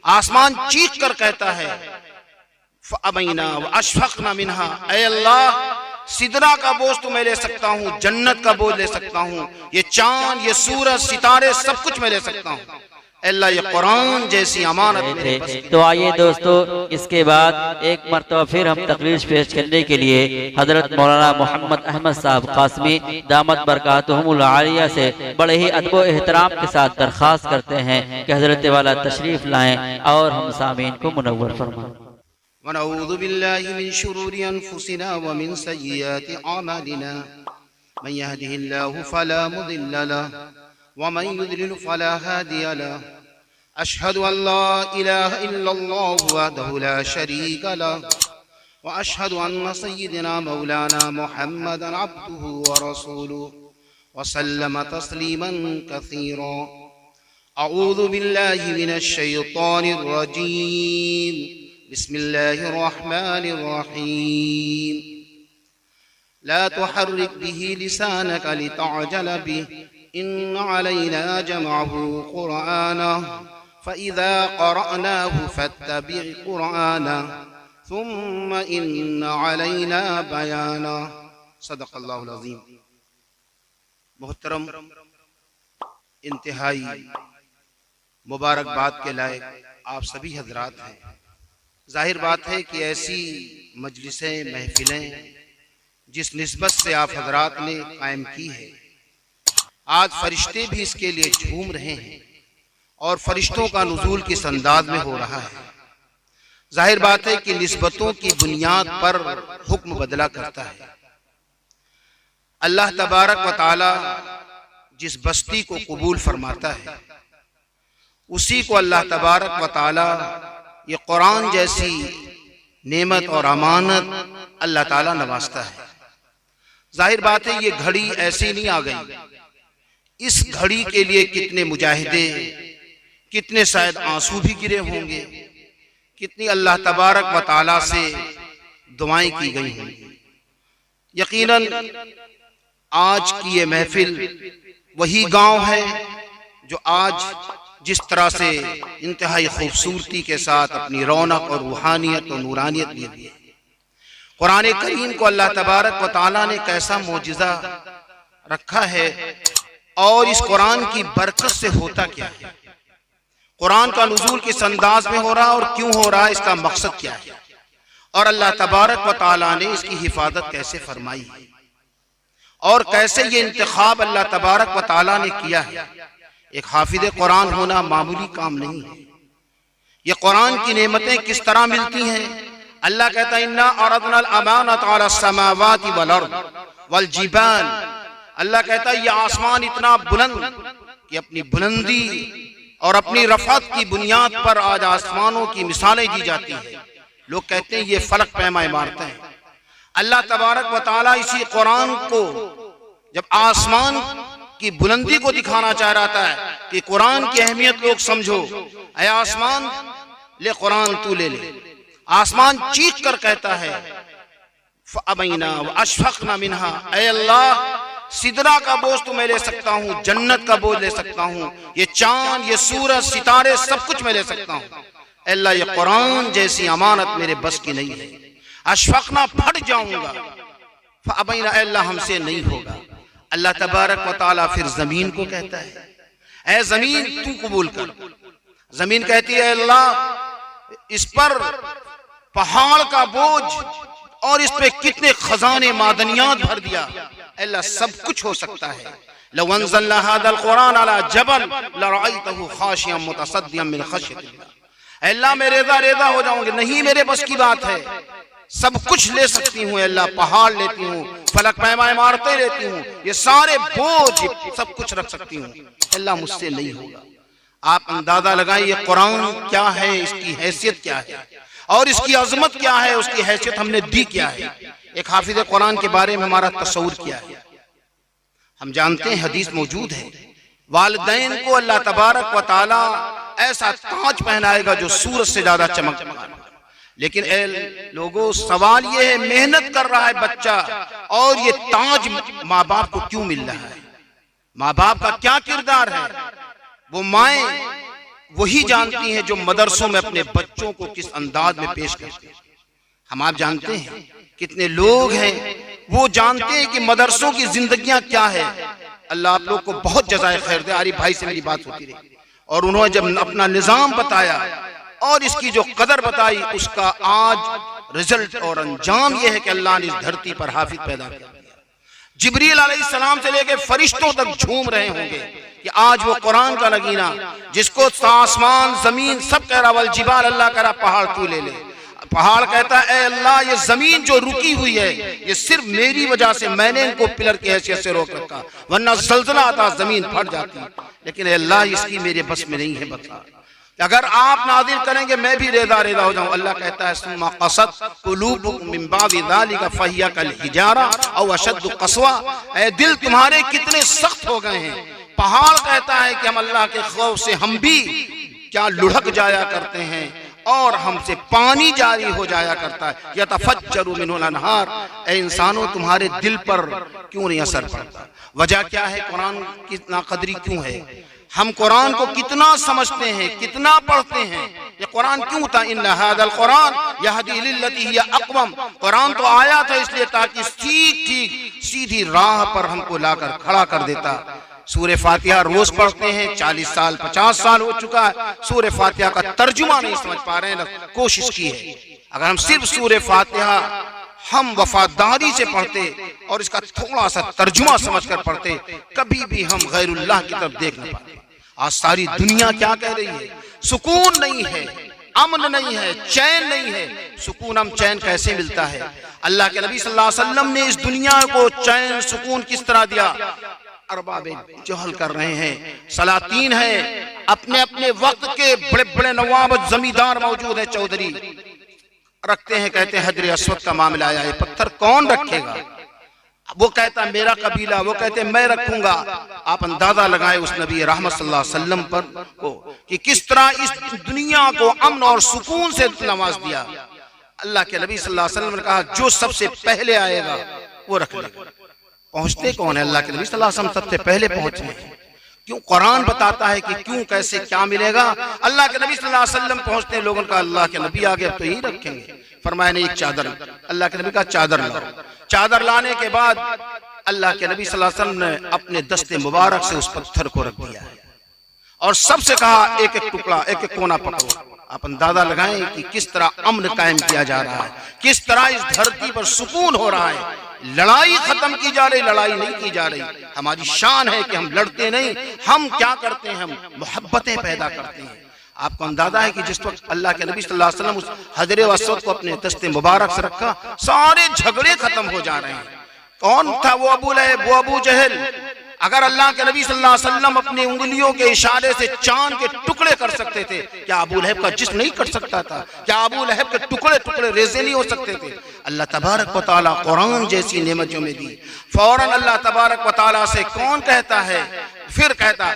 आसमान चीख कर कहता है फअबैना व अशफक़ना मिन्हा, ऐ अल्लाह सिदरा का बोझ तो मैं ले सकता हूँ, जन्नत का बोझ ले सकता हूँ, ये चांद, ये सूरज, सितारे, सब कुछ मैं ले सकता हूँ, अल्लाह ये कुरान जैसी अमानत मेरे पास। तो आइए दोस्तों, इसके बाद एक मरतबा फिर हम तकरीर पेश करने के लिए हजरत मौलाना मोहम्मद अहमद साहब कासमी दामत बरकातुहुमुल आलिया से बड़े ही अदब व एहतराम के साथ दरख्वास्त करते हैं कि हजरत वाला तशरीफ लाएं और हम सामीन को मुनव्वर फरमाएं। वनऊज़ु बिल्लाहि मिन शुरूरि अनफुसिना व मिन सय्यिआति अमालिना, मन यहदिहिल्लाहु फला मुदिल्ल लहु व मन युद्लिल फला हादिय लहु, अशहदु अल्ला इलाहा इल्लल्लाहु वहदहु ला शरीका लहु व अशहदु अन्न सय्यिदना मौलाना मुहम्मदन अब्दुहु व रसूलुहु व सल्लम तस्लीमन कसीरा। अऊज़ु बिल्लाहि मिनश शैतानिर रजीम, बिस्मिल्लाहिर रहमानिर रहीम। ला तुहर्रिक बिही लिसानक लितअजल बिही, इन्न अलैना जमअहु कुरआनह, फइज़ा क़रअनाहु फत्तबि' कुरआनह, सुम्मा इन्न अलैना बयानह। सदक़ल्लाहुल अज़ीम। मोहतरम, इंतहाई मुबारकबाद के लायक आप सभी हजरात हैं। जाहिर बात है कि ऐसी मजलिसें, महफिलें जिस निस्बत से आप हजरात ने कायम की है, आज फरिश्ते भी इसके लिए झूम रहे हैं और फरिश्तों का नुज़ूल किस अंदाज में हो रहा है। जाहिर बात है कि निस्बतों की बुनियाद पर हुक्म बदला करता है। अल्लाह तबारक व तआला जिस बस्ती को कबूल फरमाता है, उसी को अल्लाह तबारक व तआला ये कुरान जैसी नेमत और अमानत अल्लाह ताला नवाजता है। जाहिर बात है ये घड़ी ऐसी नहीं आ गई, इस घड़ी के लिए कितने मुजाहिदे, कितने शायद आंसू भी गिरे होंगे, कितनी अल्लाह तबारक व तआला से दुआएं की गई होंगी। यकीनन आज की ये महफिल वही गांव है जो आज जिस तरह से इंतहाई खूबसूरती के साथ अपनी रौनक और रूहानियत और नूरानियत ली हुई है। कुरान करीम को अल्लाह तबारक व तआला ने कैसा मोजिज़ा रखा है और इस कुरान की बरकत से होता क्या है, कुरान का नुज़ूल किस अंदाज में हो रहा है और क्यों हो रहा है, इसका मकसद क्या है और अल्लाह तबारक व तआला ने इसकी हिफाजत कैसे फरमाई है और कैसे ये इंतखाब अल्लाह तबारक व तआला ने किया है। एक हाफिज़ कुरान होना मामूली काम नहीं है। ये कुरान की नेमतें किस तरह मिलती हैं। अल्लाह कहता है इन्ना अरदनल अमानत अला समावाति वल अर्द वल जिबाल। अल्लाह कहता है ये आसमान इतना बुलंद कि अपनी बुलंदी और अपनी रफ़त की बुनियाद पर आज आसमानों की मिसालें दी जाती हैं। लोग कहते हैं ये फलक पैमा इमारतें हैं। अल्लाह तबारक व तआला इसी कुरान को जब आसमान की बुलंदी को दिखाना चाह रहा था कि कुरान की अहमियत लोग समझो, ऐ आसमान ले कुरान तू ले ले। आसमान चीख कर कहता है फअबैना व अशफक़ना मिन्हा, ऐ अल्लाह सिदरा का बोझ तो मैं ले सकता हूँ, जन्नत का बोझ ले सकता हूँ, ये चांद, ये सूरज, सितारे, सब कुछ मैं ले सकता हूँ, अल्लाह ये कुरान जैसी अमानत मेरे बस की नहीं है। अशफक़ना फट जाऊंगा, फअबैना अल्लाह हमसे नहीं होगा। अल्लाह तबारक व तआला फिर जमीन को कहता है ऐ जमीन तू कबूल कर। जमीन कहती है अल्लाह इस पर पहाड़ का बोझ और इस पे कितने खजाने मादनियात भर दिया, अल्लाह सब कुछ हो सकता है। लौ अंज़लना हाज़ल कुरान अला जबल लरअयतहु खाशियम मुतसद्दियम मिन खश्यतिल्लाह। अल्लाह मैं रेज़ा रेज़ा हो जाऊंगी, नहीं मेरे बस की बात है, सब कुछ ले सकती हूँ अल्लाह, पहाड़ लेती हूँ, फलक पैमा इमारतें लेती हूँ, ये सारे बोझ सब कुछ रख सकती हूँ, अल्लाह मुझसे नहीं होगा। आप अंदाजा लगाएं ये कुरान क्या है, इसकी हैसियत क्या है और इसकी अजमत क्या है, उसकी हैसियत हमने दी क्या है। एक हाफिज कुरान के बारे में हमारा तस्वुर क्या है। हम जानते हैं हदीस मौजूद है, वालिदैन को अल्लाह तबारक व तआला ऐसा ताज पहनाएगा जो सूरज से ज्यादा चमकता। लेकिन लोगों सवाल ये है, मेहनत कर रहा है बच्चा और ये ताज माँ बाप को क्यों मिल रहा है, माँ बाप का क्या किरदार है। वो माएं वही जानती हैं जो मदरसों में अपने बच्चों को किस अंदाज में पेश करते हैं। हम आप जानते हैं कितने लोग हैं वो जानते हैं कि मदरसों की जिंदगियां क्या है। अल्लाह आप लोग को बहुत जज़ाए खैर दे। आरिफ भाई से मेरी बात होती रही और उन्होंने जब अपना निजाम बताया और इसकी जो कदर बताई, उसका आज रिजल्ट और अंजाम यह है कि अल्लाह ने इस धरती पर हाफिज पैदा कर दिया। जिब्रील अलैहिस्सलाम से लेकर फरिश्तों तक झूम रहे होंगे कि आज वो कुरान का नगीना जिसको आसमान जमीन सब कह रहा, वल जिबाल अल्लाह कह रहा पहाड़ तू ले ले। पहाड़ कहता है ए अल्लाह ये जमीन जो रुकी हुई है ये सिर्फ मेरी वजह से, मैंने इनको पिलर की हैसियत से रोक रखा, वरना जलजला आता जमीन फट जाती, लेकिन ए अल्लाह इसकी मेरे बस में नहीं है। बता अगर आप नादिल करेंगे मैं भी रेदा रेदा हो जाऊं। अल्लाह कहता है सुम्मा क़सत क़ुलूबुकुम मिन बादि ज़ालिका फ़हिया कल हिजारा औ अशद्दु क़स्वा। ए दिल तुम्हारे कितने सख्त हो गए हैं। पहाड़ कहता है कि हम अल्लाह के खौफ से हम भी क्या लुढ़क जाया करते हैं और हमसे पानी जारी हो जाया करता है। यतफज्जरु मिनहुल अनहार। ए इंसानों तुम्हारे दिल पर क्यों नहीं असर पड़ता? वजह क्या है? कुरान की नाकदरी क्यों है? हम कुरान को कितना समझते हैं, कितना पढ़ते हैं? ये कुरान क्यों था? इन्ना हादल कुरान यहदी लिल्लती हिय अक़वम। कुरान तो आया था इसलिए ताकि ठीक सीधी राह पर हमको लाकर खड़ा कर देता। सूरह फातिहा रोज पढ़ते हैं, 40 साल 50 साल हो चुका है, सूरह फातिहा का तर्जुमा नहीं समझ पा रहे हैं। कोशिश की है अगर हम सिर्फ सूरह फातिहा हम वफादारी से पढ़ते और इसका थोड़ा सा तर्जुमा समझकर पढ़ते, कभी भी हम गैरुल्लाह की तरफ देख नहीं पाते। आज सारी दुनिया क्या कह रही है? सुकून नहीं है, अमन नहीं है, चैन नहीं है। सुकून हम चैन कैसे मिलता है? अल्लाह के नबी सल्लल्लाहु अलैहि वसल्लम ने इस दुनिया को चैन सुकून किस तरह दिया? अरबाबे जहल कर रहे हैं, सलातीन है, अपने अपने वक्त के बड़े बड़े नवाब जमींदार मौजूद है, चौधरी रखते हैं, कहते हैं हजर अस्वद का मामला आया है, पत्थर कौन रखेगा? वो कहता है मेरा कबीला, वो कहते हैं मैं रखूंगा। आप अंदाजा लगाए उस नबी रहमत सल्लल्लाहु अलैहि वसल्लम पर को कि किस तरह इस दुनिया को अमन और सुकून से नवाज दिया। अल्लाह के नबी सल्लल्लाहु अलैहि वसल्लम ने कहा जो सबसे पहले आएगा वो रख लेगा। पहुंचते कौन है? अल्लाह के नबी सल्लल्लाहु अलैहि वसल्लम सबसे पहले पहुंचे हैं। क्यों? कुरान बताता है कि क्यों, कैसे, क्या मिलेगा। अल्लाह के नबी सल्लल्लाहु अलैहि वसल्लम पहुंचते हैं, लोगों का अल्लाह के नबी आ गए तो यही रखेंगे। फरमाया नहीं, एक चादर। अल्लाह के नबी का चादर लाओ। चादर लाने के बाद अल्लाह के नबी सल्लल्लाहु अलैहि वसल्लम ने अपने दस्ते मुबारक से उस पत्थर को रख दिया और सबसे कहा एक एक टुकड़ा, एक एक कोना पकड़ो। आप अंदाजा लगाएं कि किस तरह अमन कायम किया जा रहा है, किस तरह इस धरती पर सुकून हो रहा है। लड़ाई खत्म की जा रही, लड़ाई नहीं की जा रही। हमारी शान है कि हम लड़ते नहीं, हम क्या करते हैं? हम मोहब्बतें पैदा करते हैं। आपको अंदाजा है कि जिस वक्त अल्लाह के नबी सल्लल्लाहु अलैहि वसल्लम उस हजर अस्वद को अपने दस्ते मुबारक से रखा, सारे झगड़े खत्म हो जा रहे हैं। कौन था वो? अबू लहब, वो अबू जहल। अगर अल्लाह के नबी सल्लल्लाहु अलैहि वसल्लम अपनी उंगलियों के इशारे से चांद के टुकड़े कर सकते थे, क्या अबू लहब का जिस्म नहीं कर सकता था? क्या अबू लहब के टुकड़े टुकड़े रेज़े नहीं हो सकते थे? अल्लाह तबारक व तआला कुरान जैसी नेमत जो में दी, फौरन अल्लाह तबारक व तआला से कौन कहता है? फिर कहता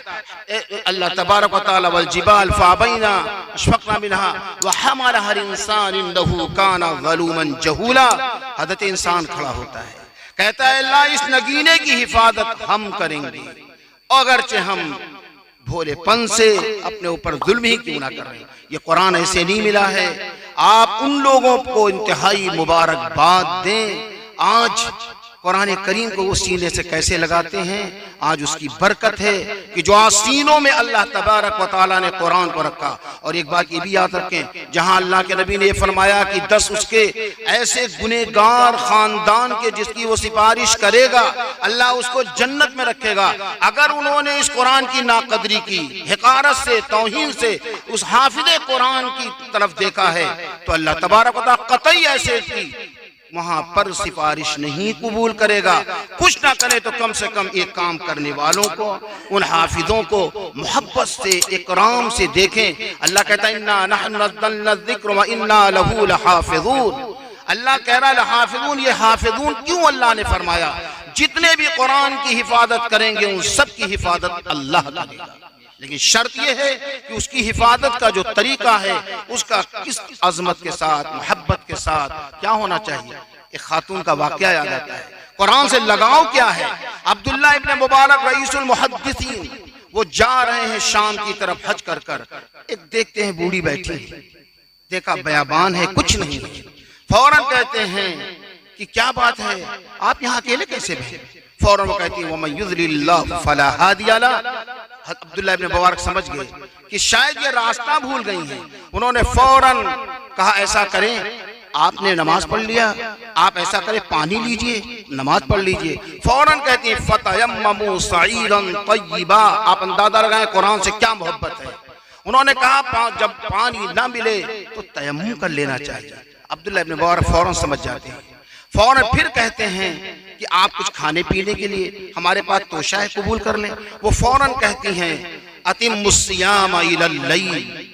अल्लाह तबारक व तआला वल जिबाल फअबैना अशफक़ना मिनहा व हमलहा अल इंसान इन्नहु काना ज़लूमन जहूला। हज़रत इंसान खड़ा होता है, कहता है अल्लाह इस नगीने की हिफाजत हम करेंगे, अगरचे हम भोलेपन से अपने ऊपर जुल्म ही क्यों ना करें। ये कुरान ऐसे नहीं मिला है। आप उन लोगों को इंतहाई मुबारकबाद दें आज कुरान करीम को वो सीने से कैसे लगाते हैं। आज उसकी बरकत है कि जो आसीनों में अल्लाह तबारक व तआला ने कुरान को रखा। और एक बात ये भी याद रखें, जहां अल्लाह के नबी ने फरमाया कि 10 उसके ऐसे गुनेगार खानदान के जिसकी वो सिफारिश करेगा अल्लाह उसको जन्नत में रखेगा। अगर उन्होंने इस कुरान की नाकदरी की, हिकारत से, तौहीन से उस हाफिज़े कुरान की तरफ देखा है तो अल्लाह तबारक व तआला कतई ऐसे की वहां पर सिफारिश नहीं कबूल करेगा। कुछ ना करे तो कम से कम एक काम करने वालों को, उन हाफिजों को मोहब्बत से, इकराम से देखें। अल्लाह कहता है इन्ना नहनु नज़्ज़लना ज़िक्र व इन्ना लहू लहाफ़िज़ून। अल्लाह कह रहा है लहाफ़िज़ून। ये हाफिज़ून क्यों अल्लाह ने फरमाया? जितने भी कुरान की हिफाजत करेंगे उन सब की हिफाजत अल्लाह करेगा, लेकिन शर्त यह है कि उसकी हिफाजत का जो तरीका है उसका किस अजमत के साथ, मोहब्बत के साथ क्या होना चाहिए। एक खातून का वाकया याद आता है। कुरान से लगाव क्या है? अब्दुल्लाह इब्न मुबारक रईसुल मुहद्दिसीन, वो जा रहे हैं शाम की तरफ हज कर कर। एक देखते हैं बूढ़ी बैठी है, देखा बयाबान है, कुछ नहीं है। फौरन कहते हैं कि क्या बात है, आप यहाँ अकेले कैसे बैठे? फौरन वो कहती है वमन युज़लिल्लाहु फला हादिया लह। अब्दुल्लाह इब्न मुबारक समझ गए कि शायद ये रास्ता भूल गई हैं। उन्होंने फौरन कहा ऐसा करें, आपने नमाज पढ़ लिया, आप ऐसा करें पानी लीजिए, नमाज पढ़ लीजिए। फौरन कहती है फतयम्ममू सईरन तय्यिबा। आप अंदाजा लगाएं कुरान से क्या मोहब्बत है। उन्होंने कहा जब पानी ना मिले तो तयम्मुम कर लेना चाहिए। अब्दुल्लाह इब्न मुबारक फौरन समझ जाते हैं। फौरन फिर कहते हैं कि आप कुछ खाने पीने के लिए हमारे पास तोशा है, कबूल कर लें। वो फौरन कहती हैं अतिमुस्सियाम इलल लैल।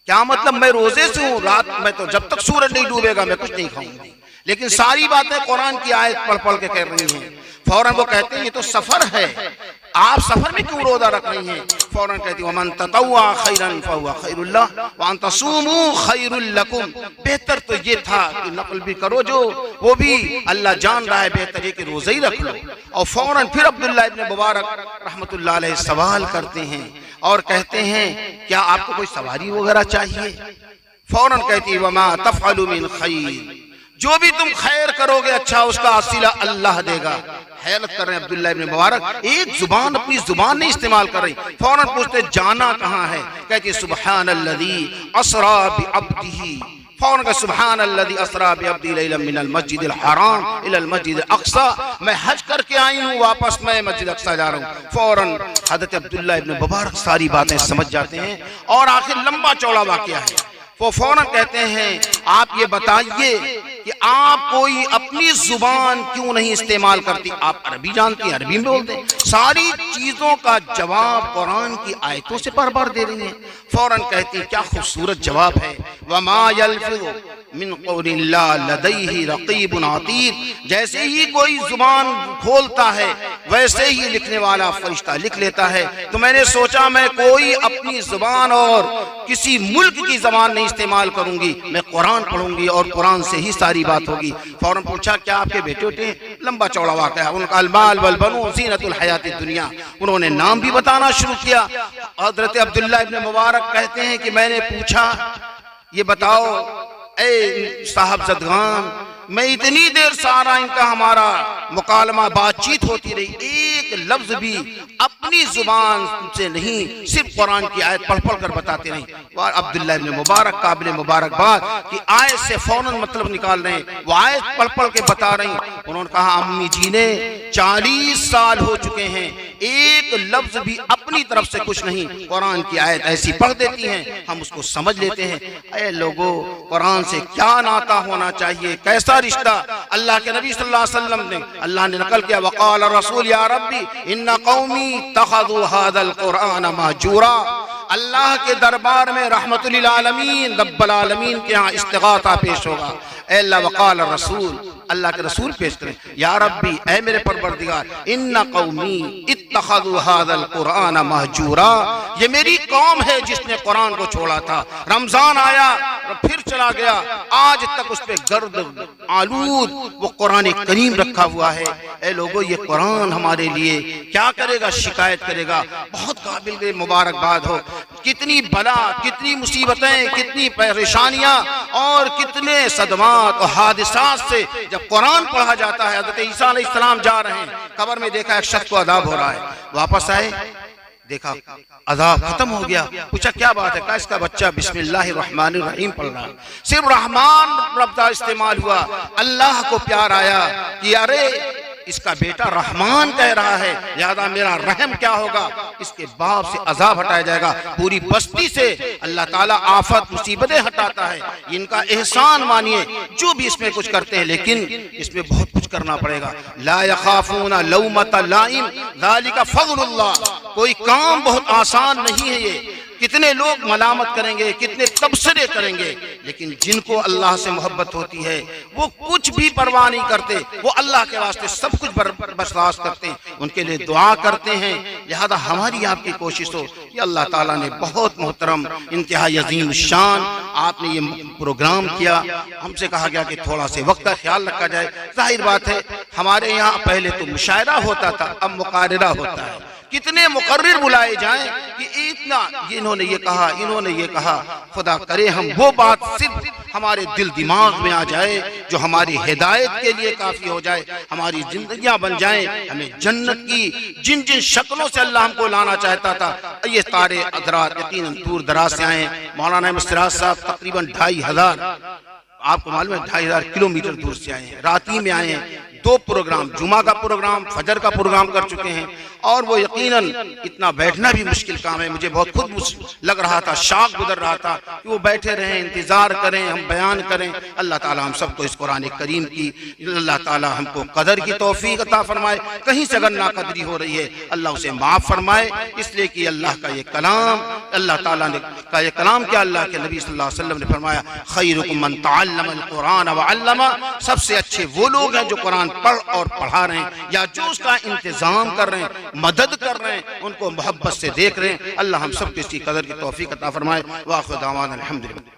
क्या मतलब, मैं रोजे से हूँ, रात में तो जब तक सूरज नहीं डूबेगा मैं कुछ नहीं खाऊंगी। लेकिन सारी बातें कुरान की आयत पढ़ पढ़ के कह रही हैं। फौरन वो कहते हैं ये तो सफर है, आप सफर में क्यों रोजा रख रही हैं? फौरन कहती वमन ततव्वा खैरन फहुवा खैरुल लह व अन तसूमू खैरुल लकुम। बेहतर तो ये था कि नफल भी करो, जो वो भी अल्लाह जान रहा है, बेहतर ये कि रोजा ही रख लो। और फौरन फिर अब्दुल्लाह इब्न मुबारक रहमतुल्लाह अलैह सवाल करते हैं और कहते हैं क्या आपको कोई सवारी वगैरह चाहिए? फौरन कहती वमा तफअलु मिन खैर। जो भी तुम खैर करोगे अच्छा उसका असीला अल्लाह देगा। हैरत कर रहे हैं अब्दुल्लाह इब्न मुबारक, एक जुबान अपनी जुबान नहीं इस्तेमाल कर रही। फौरन पूछते जाना कहाँ है? कहती सुब्हानल्लज़ी असरा बिअब्दिही। फौरन का सुब्हानल्लज़ी असरा बिअब्दी लैलन मिनल मस्जिदिल हराम इलल मस्जिदिल अक़सा। मैं हज करके आई हूँ, वापस मैं मस्जिद अक़सा जा रहा हूँ। फौरन हज़रत अब्दुल्लाह इब्न मुबारक सारी बातें समझ जाते हैं और आखिर लंबा चौड़ा वाक़या है। वो फौरन कहते हैं आप ये बताइए कि आप कोई अपनी जुबान क्यों नहीं इस्तेमाल करती? आप अरबी जानती हैं, अरबी में बोलते हैं। सारी चीजों का जवाब कुरान की आयतों से बार बार दे रही हैं। फौरन कहती क्या खूबसूरत जवाब है, वमा यल्फिज़ु मिन क़ौलिन ला लदैहि रक़ीबुन अतीद। जैसे ही कोई जुबान खोलता है वैसे ही लिखने वाला फरिश्ता लिख लेता है। तो मैंने सोचा मैं कोई अपनी जुबान और किसी मुल्क की जुबान नहीं इस्तेमाल करूंगी, मैं कुरान पढ़ूंगी और कुरान से ही सारी बात होगी। फौरन पूछा क्या आपके बेटे उठे? लंबा चौड़ा वाक़या। उनका अलमाल वल बनून ज़ीनतुल हयातिद दुनिया। उन्होंने नाम भी बताना शुरू किया। हज़रत अब्दुल्लाह इब्न मुबारक कहते हैं कि मैंने पूछा ये बताओ ए साहब जदगान, मैं इतनी देर सारा इनका हमारा मुकालमा बातचीत होती रही, एक लफ्ज भी अपनी जुबान से नहीं, सिर्फ कुरान की आयत पढ़ पढ़ कर बताते नहीं। अब्दुल्लाह इब्न मुबारक काबिल मुबारकबाद कि आयत से फौरन मतलब निकाल रहे हैं, वो आयत पढ़ पढ़ के बता रही। उन्होंने कहा अम्मी जी ने 40 साल हो चुके हैं, एक लफ्ज भी अपनी तरफ से कुछ नहीं, कुरान की आयत ऐसी पढ़ देती हैं, हम उसको समझ लेते हैं। ऐ लोगों, कुरान से क्या नाता होना चाहिए, कैसा रिश्ता। अल्लाह के नबी सल्लल्लाहु अलैहि वसल्लम ने, अल्लाह ने नकल किया वक़ाल रसूल या रब्बी इन्ना कौमी तख़ज़ू हाज़ल कुरान महजूरा। अल्लाह के दरबार में रहमतुल लिल आलमीन रब्बुल आलमीन के यहाँ इस्तिग़ासा पेश होगा। अल्लाह वक़ाल रसूल, अल्लाह के रसूल पेश करें या रब्बी, ऐ मेरे परवरदिगार, इन्ना कौमी इत्तख़ज़ू हाज़ल कुरान महजूरा। ये मेरी कौम है जिसने कुरान को छोड़ा था। रमजान आया फिर चला गया, आज तक उस पे गर्द आलूद वो कुरान करीम रखा हुआ है। ऐ लोगों, ये कुरान हमारे लिए क्या करेगा? शिकायत करेगा। बहुत काबिल मुबारकबाद हो। कितनी बला, कितनी मुसीबतें, कितनी परेशानियां और कितने सदमात और हादिसात से जब कुरान पढ़ा जाता है। हज़रत ईसा अलैहिस्सलाम जा रहे हैं, कब्र में देखा एक शख्स को अज़ाब हो रहा है, वापस आए देखा अज़ाब खत्म हो गया। पूछा क्या बात है? कहा इसका बच्चा बिस्मिल्लाहिर रहमानिर रहीम पढ़ रहा है। सिर्फ रहमान लफ्ज़ इस्तेमाल हुआ, अल्लाह को प्यार आया कि अरे इसका बेटा रहमान कह रहा है, लिहाजा मेरा रहम क्या होगा, इसके बाप से अजाब हटाया जाएगा। पूरी बस्ती से अल्लाह ताला आफत मुसीबतें हटाता है। इनका एहसान मानिए जो भी इसमें कुछ करते हैं, लेकिन इसमें बहुत कुछ करना पड़ेगा। ला यखाफूना लौमत लाइम ज़ालिका फज़लुल्लाह। कोई काम बहुत आसान नहीं है। ये कितने लोग मलामत करेंगे, कितने तबसरे करेंगे, लेकिन जिनको अल्लाह से मोहब्बत होती है वो कुछ भी परवाह नहीं करते। वो अल्लाह के वास्ते सब कुछ बर्दाश्त करते हैं, उनके लिए दुआ करते हैं। लिहाजा हमारी आपकी कोशिश हो कि अल्लाह ताला ने बहुत मोहतरम इंतहाई अजीम शान आपने ये प्रोग्राम किया। हमसे कहा गया कि थोड़ा से वक्त का ख्याल रखा जाए। जाहिर बात है हमारे यहाँ पहले तो मुशायरा होता था, अब मुकाररा होता है। कितने मुकर्रिर बुलाए जाएं कि इतना इन्होंने ये कहा, इन्होंने ये कहा। खुदा करे हम वो बात सिर्फ हमारे दिल दिमाग में आ जाए जो हमारी हिदायत के लिए काफी हो जाए, हमारी जिंदगियां बन जाएं, हमें जन्नत की जिन जिन शक्लों से अल्लाह हमको लाना चाहता था। ये तारे हज़रात यकीनन दूर दराज से आए। मौलाना अहमद सिराज साहब तकरीबन 2500, आपको मालूम है 2500 किलोमीटर दूर से आए हैं, राती में आए हैं। 2 प्रोग्राम, जुमा का प्रोग्राम, फजर का प्रोग्राम कर चुके हैं। और वो यकीनन इतना बैठना भी मुश्किल काम है। मुझे बहुत खुद लग रहा था, शाक गुजर रहा था कि वो बैठे रहें, इंतजार करें, हम बयान करें। अल्लाह ताला हम सबको इस कुरान करीम की, अल्लाह ताला हमको कदर की तौफीक अता फरमाए। कहीं से अगर नाकदरी हो रही है अल्लाह उसे माफ फरमाए, इसलिए कि अल्लाह का ये कलाम, अल्लाह ताला ने का ये कलाम क्या अल्लाह के नबी सल्लल्लाहु अलैहि वसल्लम ने फरमाया, खैरुकुम मन तअल्लमल कुरान व अल्लमा, सबसे अच्छे वो लोग हैं जो कुरान पढ़ और पढ़ा रहे हैं या जो उसका इंतजाम कर रहे हैं, मदद कर रहे हैं, उनको मोहब्बत से देख रहे हैं। अल्लाह हम सब को इसकी कदर की तौफीक अता फरमाए। व आखिर दावाना अल्हम्दुलिल्लाह।